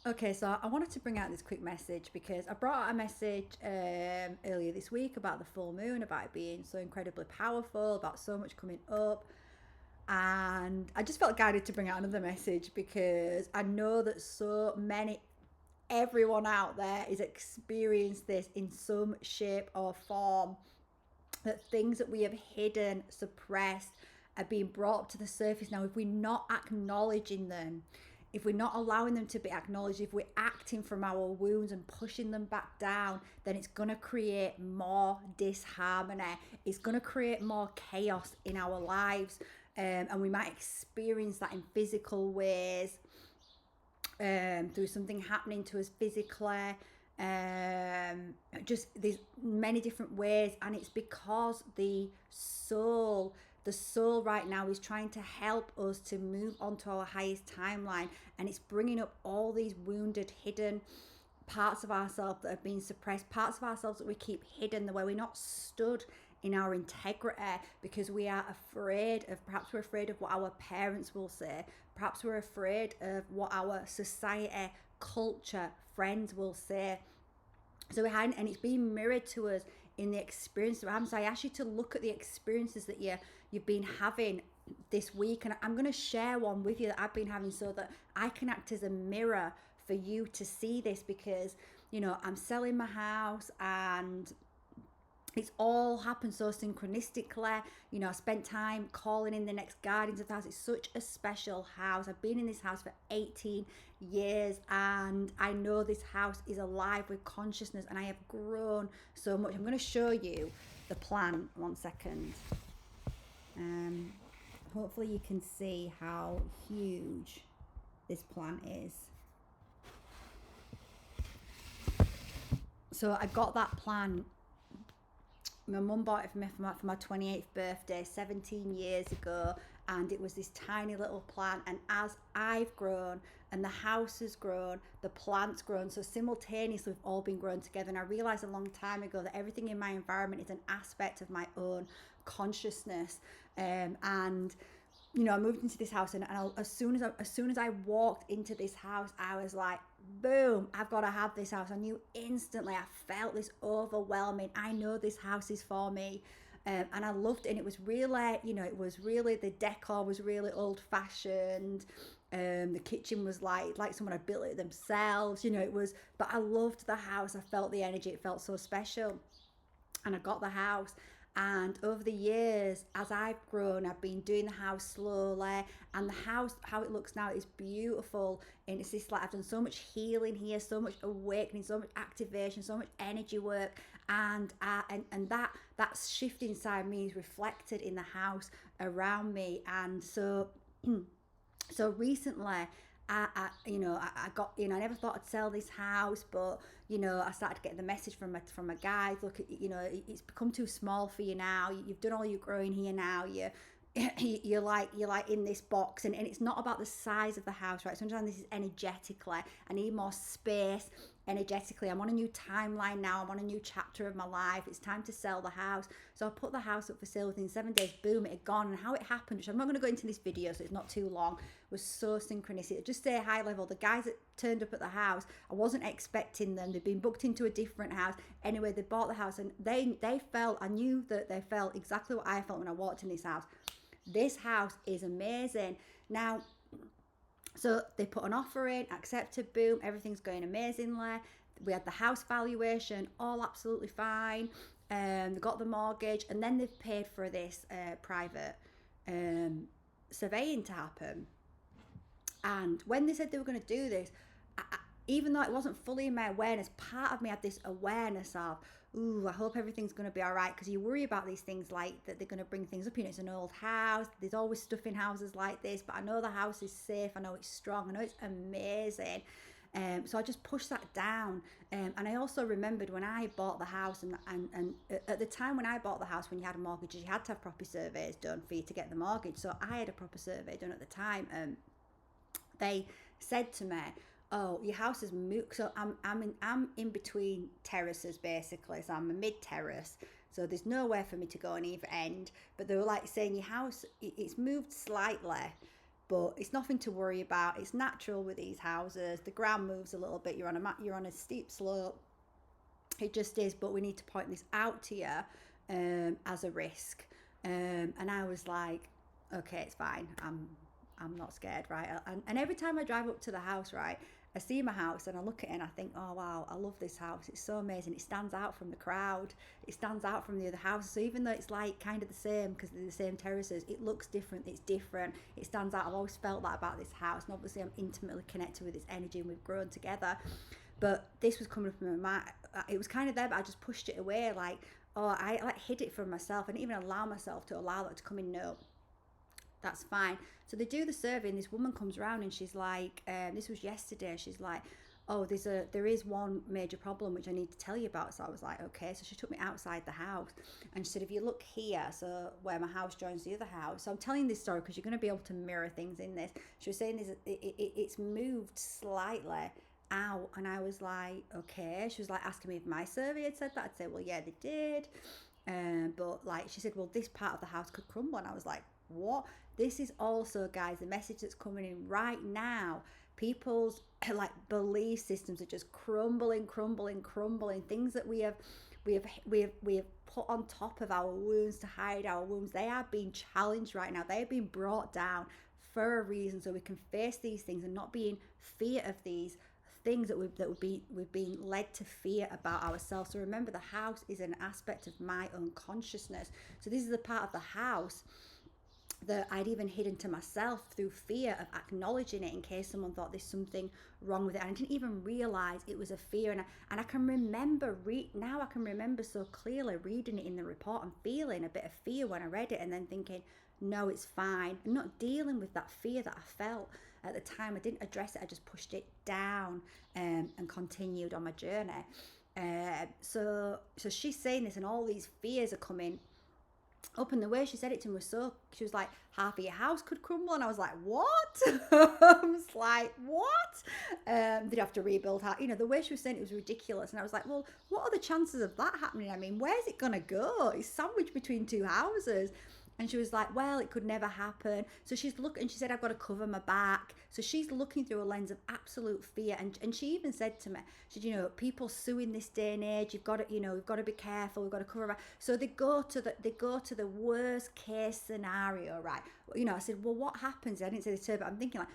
Okay, so I wanted to bring out this quick message because I brought out a message earlier this week about the full moon, about it being so incredibly powerful, about so much coming up. And I just felt guided to bring out another message because I know that so many, everyone out there is experienced this in some shape or form. That things that we have hidden, suppressed, are being brought up to the surface now. If we're not acknowledging them, if we're not allowing them to be acknowledged, if we're acting from our wounds and pushing them back down, then it's going to create more disharmony. It's going to create more chaos in our lives. And we might experience that in physical ways, through something happening to us physically. Just there's many different ways, and it's because the soul right now is trying to help us to move onto our highest timeline, and it's bringing up all these wounded, hidden parts of ourselves that have been suppressed, parts of ourselves that we keep hidden, the way we're not stood in our integrity because we are afraid of, perhaps we're afraid of what our parents will say, perhaps we're afraid of what our society, culture, friends will say. So behind, and it's being mirrored to us in the experience that we're having. So I ask you to look at the experiences that you've been having this week, and I'm going to share one with you that I've been having so that I can act as a mirror for you to see this, because I'm selling my house and it's all happened so synchronistically. I spent time calling in the next guardians of the house. It's such a special house. I've been in this house for 18 years and I know this house is alive with consciousness, and I have grown so much. I'm going to show you the plan. 1 second. Hopefully you can see how huge this plan is. So I got that plan. My mum bought it for me for my 28th birthday 17 years ago, and it was this tiny little plant. And as I've grown and the house has grown, the plant's grown. So simultaneously we've all been growing together. And I realized a long time ago that everything in my environment is an aspect of my own consciousness. And I moved into this house, and as soon as I walked into this house, I was like, boom, I've got to have this house. I knew instantly. I felt this overwhelming. I know this house is for me. And I loved it. And it was really, the decor was really old fashioned. The kitchen was like someone had built it themselves. But I loved the house. I felt the energy. It felt so special. And I got the house. And over the years, as I've grown, I've been doing the house slowly, and the house, how it looks now, is beautiful. And it's just like I've done so much healing here, so much awakening, so much activation, so much energy work, and that shift inside me is reflected in the house around me. And so recently, I got, I never thought I'd sell this house, but I started getting the message from a guy. Look, it's become too small for you now. You've done all your growing here now. You're like in this box, and it's not about the size of the house, right? Sometimes this is energetically. I need more space energetically. I'm on a new timeline now. I'm on a new chapter of my life. It's time to sell the house. So I put the house up for sale. Within 7 days, boom, it had gone. And how it happened, which I'm not going to go into this video, so it's not too long, was so synchronicity. Just say high level. The guys that turned up at the house, I wasn't expecting them. They'd been booked into a different house. Anyway, they bought the house, and they felt, I knew that they felt exactly what I felt when I walked in this house. This house is amazing. Now, so they put an offer in, accepted, boom, everything's going amazingly. We had the house valuation, all absolutely fine. They got the mortgage, and then they've paid for this private surveying to happen. And when they said they were going to do this, even though it wasn't fully in my awareness, part of me had this awareness of, I hope everything's going to be all right, because you worry about these things like that they're going to bring things up. It's an old house. There's always stuff in houses like this, but I know the house is safe. I know it's strong. I know it's amazing. So I just pushed that down. And I also remembered when I bought the house, and at the time when I bought the house, when you had a mortgage, you had to have proper surveys done for you to get the mortgage. So I had a proper survey done at the time. They said to me, oh, your house is moved. So I'm in between terraces basically. So I'm a mid terrace. So there's nowhere for me to go on either end. But they were like saying your house, it's moved slightly. but it's nothing to worry about. It's natural with these houses. The ground moves a little bit. You're on a steep slope. It just is. But we need to point this out to you as a risk. And I was like, okay, it's fine. I'm not scared, right? And every time I drive up to the house, right, I see my house and I look at it and I think, oh wow, I love this house. It's so amazing. It stands out from the crowd. It stands out from the other houses. So even though it's like kind of the same because they're the same terraces, it looks different. It's different. It stands out. I've always felt that about this house. And obviously I'm intimately connected with its energy and we've grown together. But this was coming up in my mind. It was kind of there, but I just pushed it away. Like, oh, I like hid it from myself. I didn't even allow myself to allow that to come in. No, that's fine. So they do the survey and this woman comes around and she's like, this was yesterday, she's like, oh, there is one major problem which I need to tell you about. So I was like, okay. So she took me outside the house and she said, if you look here, so where my house joins the other house. So I'm telling this story because you're going to be able to mirror things in this. She was saying this, it's moved slightly out, and I was like, okay. She was like asking me if my survey had said that. I'd say, well, yeah, they did. But like she said, well, this part of the house could crumble. And I was like, what? This is also, guys, the message that's coming in right now. People's like belief systems are just crumbling. Things that we have put on top of our wounds to hide our wounds, they are being challenged right now. They are being brought down for a reason, so we can face these things and not be in fear of these things that we've been led to fear about ourselves. So remember, the house is an aspect of my own consciousness. So this is the part of the house that I'd even hidden to myself through fear of acknowledging it in case someone thought there's something wrong with it. And I didn't even realize it was a fear. And I can remember, now I can remember so clearly reading it in the report and feeling a bit of fear when I read it and then thinking, no, it's fine. I'm not dealing with that fear that I felt at the time. I didn't address it. I just pushed it down and continued on my journey. So she's saying this and all these fears are coming up, and the way she said it to me was she was like, half of your house could crumble. And I was like, what? I was like, what? They'd have to rebuild how, the way she was saying it was ridiculous. And I was like, well, what are the chances of that happening? I mean, where's it gonna go? It's sandwiched between two houses. And she was like, well, it could never happen. So she's looking, she said, I've got to cover my back. So she's looking through a lens of absolute fear. And she even said to me, she said, people sue in this day and age. You've got to, we've got to be careful. We've got to cover our back. So they go to the worst case scenario, right? I said, well, what happens? I didn't say this to her, but I'm thinking like,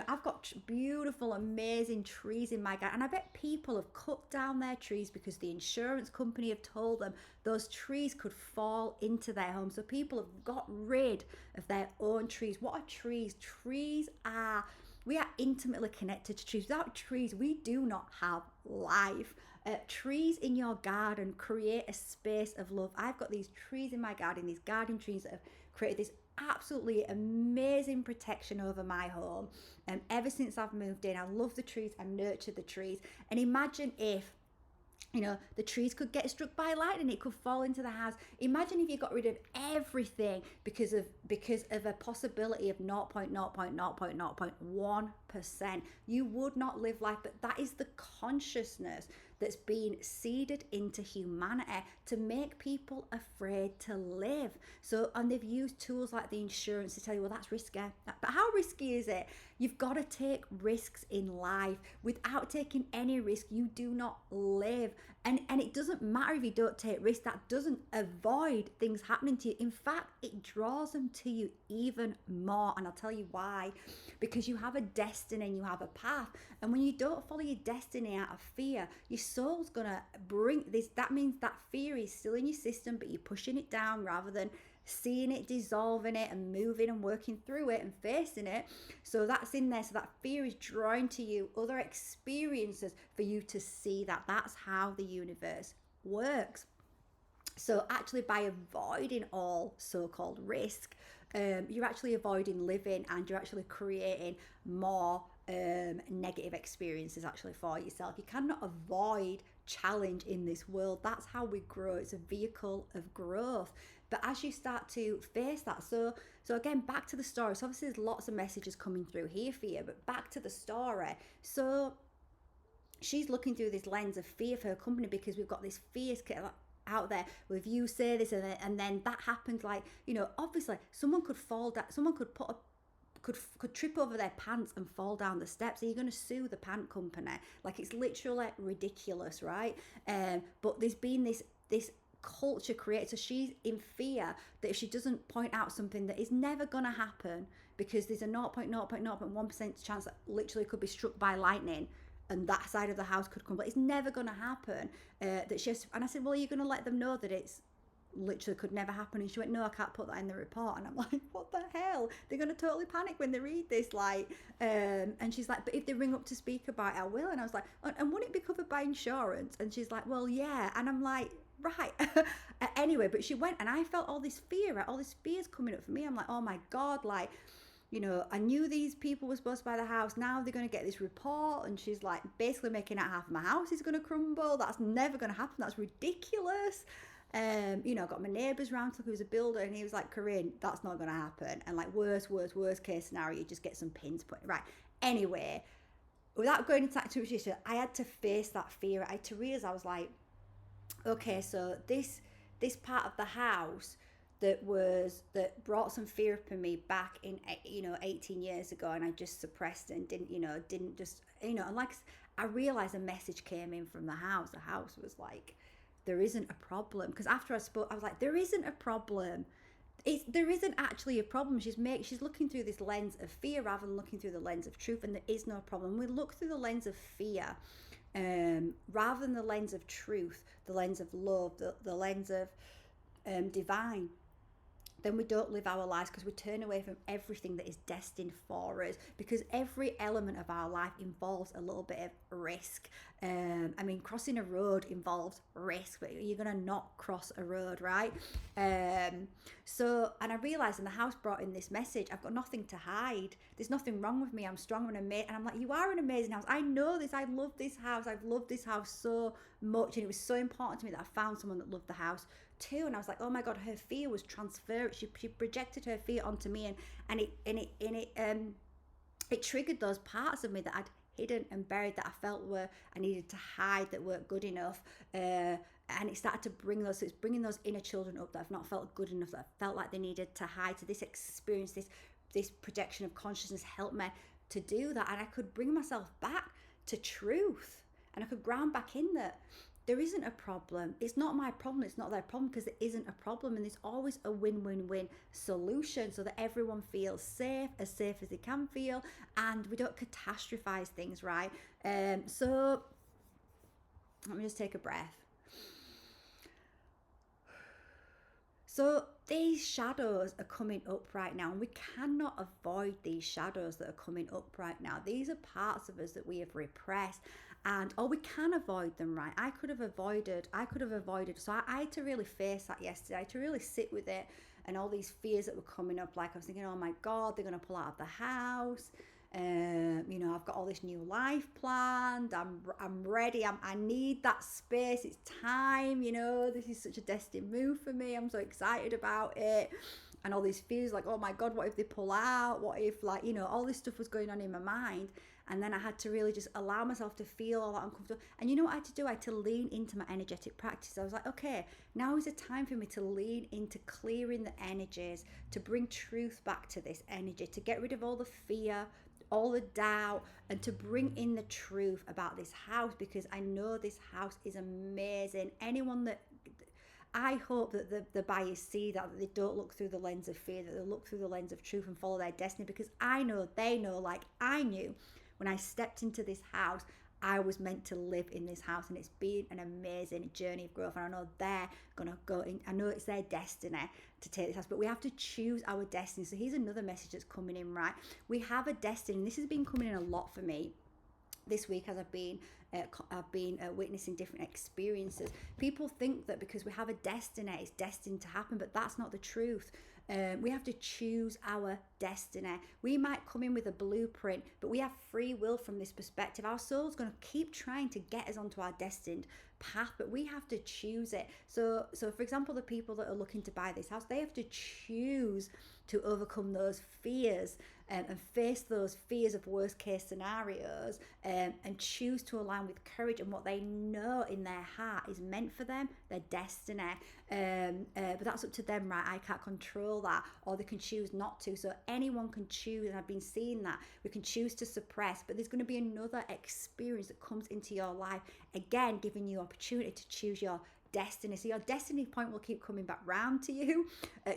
I've got beautiful, amazing trees in my garden. And I bet people have cut down their trees because the insurance company have told them those trees could fall into their home. So people have got rid of their own trees. What are trees? We are intimately connected to trees. Without trees, we do not have life. Trees in your garden create a space of love. I've got these trees in my garden, these garden trees that have created this absolutely amazing protection over my home. Ever since I've moved in, I love the trees. I nurture the trees. And imagine if the trees could get struck by lightning, it could fall into the house. Imagine if you got rid of everything because of a possibility of 0.0.0.1%. You would not live life. But that is the consciousness that's been seeded into humanity to make people afraid to live. And they've used tools like the insurance to tell you, well, that's risky. But how risky is it? You've got to take risks in life. Without taking any risk, you do not live. And it doesn't matter if you don't take risks. That doesn't avoid things happening to you. In fact, it draws them to you even more. And I'll tell you why. Because you have a destiny and you have a path. And when you don't follow your destiny out of fear, your soul's going to bring this. That means that fear is still in your system, but you're pushing it down rather than seeing it, dissolving it and moving and working through it and facing it. So that's in there. So that fear is drawing to you other experiences for you to see that. That's how the universe works. So actually, by avoiding all so-called risk, you're actually avoiding living, and you're actually creating more negative experiences actually for yourself. You cannot avoid challenge in this world. That's how we grow. It's a vehicle of growth. But as you start to face that, so again, back to the story. So obviously there's lots of messages coming through here for you, but back to the story. So she's looking through this lens of fear for her company because we've got this fierce out there with you say this and then that happens. Like, obviously someone could fall down, someone could put a could trip over their pants and fall down the steps. Are you going to sue the pant company? Like, it's literally ridiculous, right? But there's been this culture created, so she's in fear that if she doesn't point out something that is never going to happen, because there's a 0.0.0.1% chance that literally could be struck by lightning and that side of the house could come, but it's never going to happen, that she has, and I said, well, are you going to let them know that it's literally could never happen? And she went, no, I can't put that in the report. And I'm like, what the hell? They're going to totally panic when they read this, like, and she's like, but if they ring up to speak about it, I will. And I was like, and wouldn't it be covered by insurance? And she's like, well, yeah. And I'm like, right. Anyway, but she went, and I felt all this fears coming up for me. I'm like, oh my God, like, you know, I knew these people were supposed to buy the house. Now they're going to get this report. And she's like, basically making out half of my house is going to crumble. That's never going to happen. That's ridiculous. You know, I got my neighbours round who was a builder, and he was like, Corinne, that's not going to happen. And like, worst case scenario, you just get some pins put right. Anyway, without going into that too much, I had to face that fear. I had to realize, I was like, okay, so this part of the house that brought some fear up in me back in, you know, 18 years ago, and I just suppressed it and didn't just, you know, and like, I realized a message came in from the house. The house was like, there isn't a problem. Because after I spoke, I was like, there isn't a problem. There isn't actually a problem. She's looking through this lens of fear rather than looking through the lens of truth, and there is no problem. We look through the lens of fear, rather than the lens of truth, the lens of love, the lens of divine. Then we don't live our lives, because we turn away from everything that is destined for us, because every element of our life involves a little bit of risk. I mean, crossing a road involves risk, but you're going to not cross a road, right? So, and I realised, and the house brought in this message, I've got nothing to hide. There's nothing wrong with me. I'm strong and amazing. And I'm like, you are an amazing house. I know this. I love this house. I've loved this house so much. And it was so important to me that I found someone that loved the house too. And I was like, oh my God, her fear was transferred. She projected her fear onto me, and it triggered those parts of me that I'd hidden and buried, that I felt I needed to hide, that weren't good enough. And it started to bring those inner children up that I've not felt good enough, that I felt like they needed to hide. So this experience, this projection of consciousness helped me to do that, and I could bring myself back to truth, and I could ground back in that there isn't a problem. It's not my problem. It's not their problem, because there isn't a problem. And there's always a win-win-win solution, so that everyone feels safe as they can feel, and we don't catastrophize things, right? So let me just take a breath. So these shadows are coming up right now, and we cannot avoid these shadows that are coming up right now. These are parts of us that we have repressed, or we can avoid them, right? I could have avoided. So I had to really face that yesterday. I had to really sit with it, and all these fears that were coming up. Like, I was thinking, oh my God, they're going to pull out of the house. You know, I've got all this new life planned. I'm ready. I need that space. It's time. You know, this is such a destined move for me. I'm so excited about it. And all these fears, like, oh my God, what if they pull out? What if, like, you know, all this stuff was going on in my mind. And then I had to really just allow myself to feel all that uncomfortable. And you know what I had to do? I had to lean into my energetic practice. I was like, okay, now is the time for me to lean into clearing the energies, to bring truth back to this energy, to get rid of all the fear, all the doubt, and to bring in the truth about this house, because I know this house is amazing. Anyone that, I hope that the buyers see that they don't look through the lens of fear, that they look through the lens of truth and follow their destiny, because I know they know, like I knew when I stepped into this house, I was meant to live in this house, and it's been an amazing journey of growth. And I know they're gonna go in. I know it's their destiny to take this house, but we have to choose our destiny. So here's another message that's coming in, right? We have a destiny, and this has been coming in a lot for me this week as I've been witnessing different experiences. People think that because we have a destiny, it's destined to happen, but that's not the truth. We have to choose our destiny. We might come in with a blueprint, but we have free will from this perspective. Our soul's going to keep trying to get us onto our destined path, but we have to choose it. So for example, the people that are looking to buy this house, they have to choose to overcome those fears, and face those fears of worst case scenarios, and choose to align with courage and what they know in their heart is meant for them, their destiny. But that's up to them, right? I can't control that, or they can choose not to. So anyone can choose, and I've been seeing that we can choose to suppress, but there's going to be another experience that comes into your life, again giving you opportunity to choose your destiny. So your destiny point will keep coming back round to you.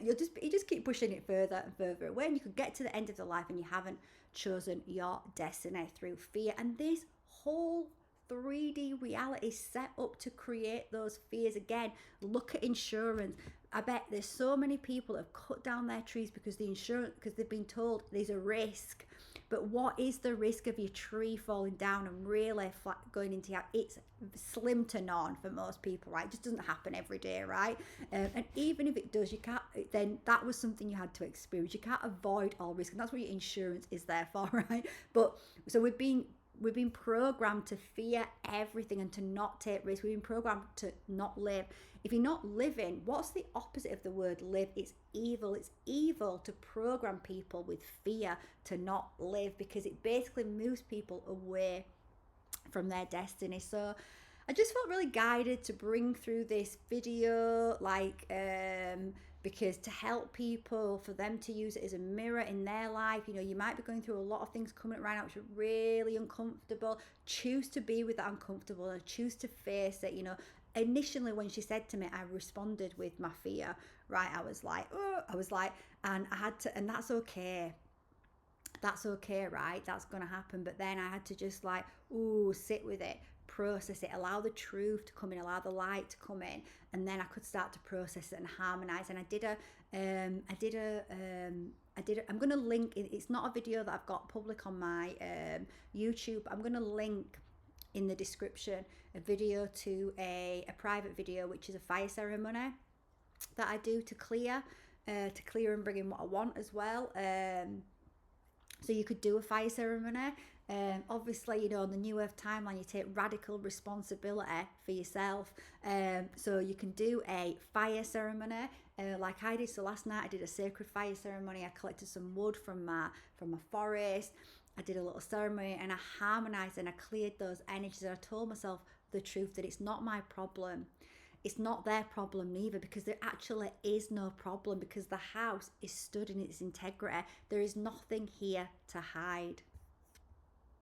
You just keep pushing it further and further away, and you could get to the end of the life and you haven't chosen your destiny through fear. And this whole 3D reality is set up to create those fears. Again, look at insurance. I bet there's so many people that have cut down their trees because they've been told there's a risk. But what is the risk of your tree falling down and really going into your, it's slim to none for most people, right? It just doesn't happen every day, right? And even if it does, you can't, then that was something you had to experience. You can't avoid all risk, and that's what your insurance is there for, right? But so we've been programmed to fear everything and to not take risks. We've been programmed to not live. If you're not living, what's the opposite of the word live? It's evil. It's evil to program people with fear to not live, because it basically moves people away from their destiny. So I just felt really guided to bring through this video, because to help people, for them to use it as a mirror in their life. You know, you might be going through a lot of things coming right now which are really uncomfortable. Choose to be with that uncomfortable and choose to face it. You know, initially when she said to me, I responded with my fear, right? I was like, and I had to, and that's okay. That's okay, right? That's going to happen. But then I had to just sit with it, process it, allow the truth to come in, allow the light to come in, and then I could start to process it and harmonize. And I'm going to link, it's not a video that I've got public on my YouTube. I'm going to link in the description a video to a private video, which is a fire ceremony that I do to clear and bring in what I want as well. So you could do a fire ceremony. Obviously, you know, on the New Earth timeline, you take radical responsibility for yourself. So you can do a fire ceremony like I did. So last night I did a sacred fire ceremony. I collected some wood from my forest. I did a little ceremony and I harmonized and I cleared those energies. And I told myself the truth that it's not my problem. It's not their problem neither, because there actually is no problem, because the house is stood in its integrity. There is nothing here to hide.